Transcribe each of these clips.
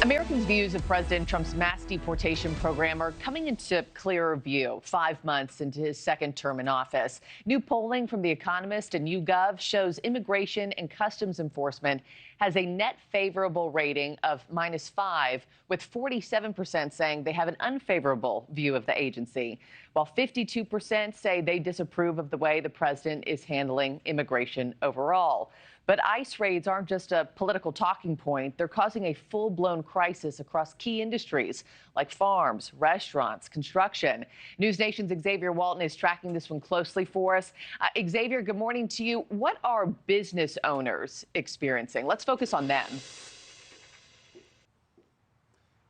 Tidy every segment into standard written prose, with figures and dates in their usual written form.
Americans' views of President Trump's mass deportation program are coming into clearer view 5 months into his second term in office. New polling from The Economist and YouGov shows Immigration and Customs Enforcement has a net favorable rating of -5, with 47% saying they have an unfavorable view of the agency, while 52% say they disapprove of the way the president is handling immigration overall. But ICE raids aren't just a political talking point. They're causing a full-blown crisis across key industries like farms, restaurants, construction. NewsNation's Xavier Walton is tracking this one closely for us. Xavier, good morning to you. What are business owners experiencing? Let's focus on them.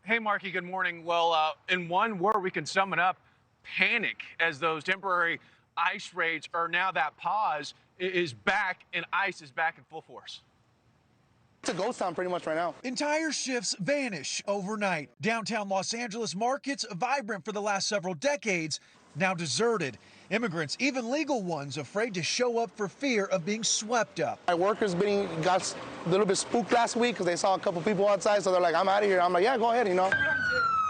Hey, Markie, good morning. Well, in one word, we can sum it up: panic, as those temporary ICE raids are now that pause is back and ICE is back in full force. It's a ghost town pretty much right now. Entire shifts vanish overnight. Downtown Los Angeles markets, vibrant for the last several decades, now deserted. Immigrants, even legal ones, afraid to show up for fear of being swept up. My workers got a little bit spooked last week because they saw a couple people outside, so they're like, I'm out of here. I'm like, yeah, go ahead, you know.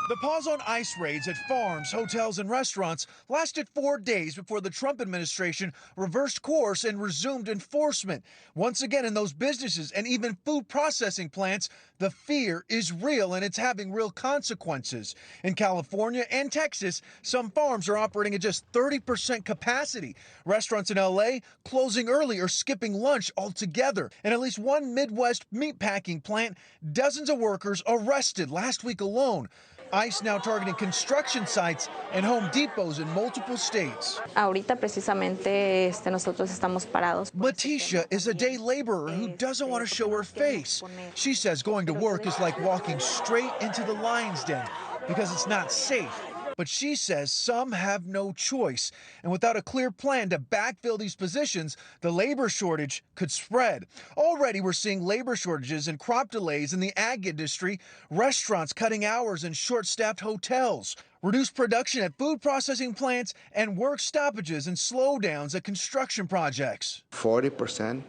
The pause on ICE raids at farms, hotels, and restaurants lasted 4 days before the Trump administration reversed course and resumed enforcement. Once again, in those businesses and even food processing plants, the fear is real and it's having real consequences. In California and Texas, some farms are operating at just 30% capacity. Restaurants in LA closing early or skipping lunch altogether. And at least one Midwest meatpacking plant, dozens of workers arrested last week alone. ICE now targeting construction sites and Home Depots in multiple states. Ahorita precisamente nosotros estamos parados. Leticia is a day laborer who doesn't want to show her face. She says going to work is like walking straight into the lion's den because it's not safe. But she says some have no choice. And without a clear plan to backfill these positions, the labor shortage could spread. Already we're seeing labor shortages and crop delays in the ag industry, restaurants cutting hours in short-staffed hotels, reduced production at food processing plants, and work stoppages and slowdowns at construction projects. 40%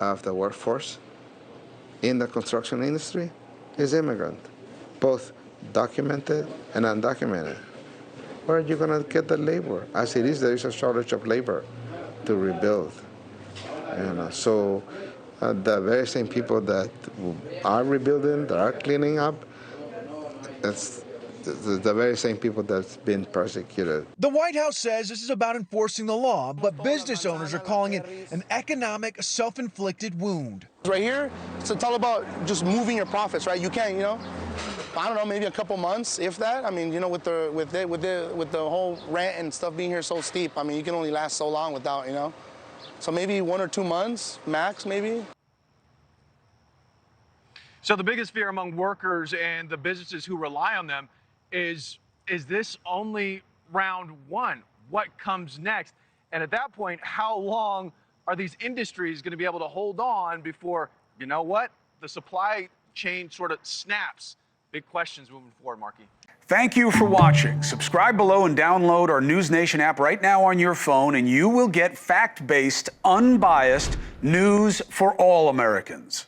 of the workforce in the construction industry is immigrant, both documented and undocumented. Where are you going to get the labor? As it is, there is a shortage of labor to rebuild. So the very same people that are rebuilding, that are cleaning up, it's the very same people that's been persecuted. The White House says this is about enforcing the law, but business owners are calling it an economic self-inflicted wound. Right here, it's all about just moving your profits, right? You can't, you know, I don't know, maybe a couple months, if that. I mean, you know, with the whole rent and stuff being here so steep, I mean, you can only last so long without, you know. So maybe 1 or 2 months max, maybe. So the biggest fear among workers and the businesses who rely on them is this only round one? What comes next? And at that point, how long are these industries going to be able to hold on before, you know what, the supply chain sort of snaps? Big questions moving forward, Markie. Thank you for watching. Subscribe below and download our NewsNation app right now on your phone, and you will get fact-based, unbiased news for all Americans.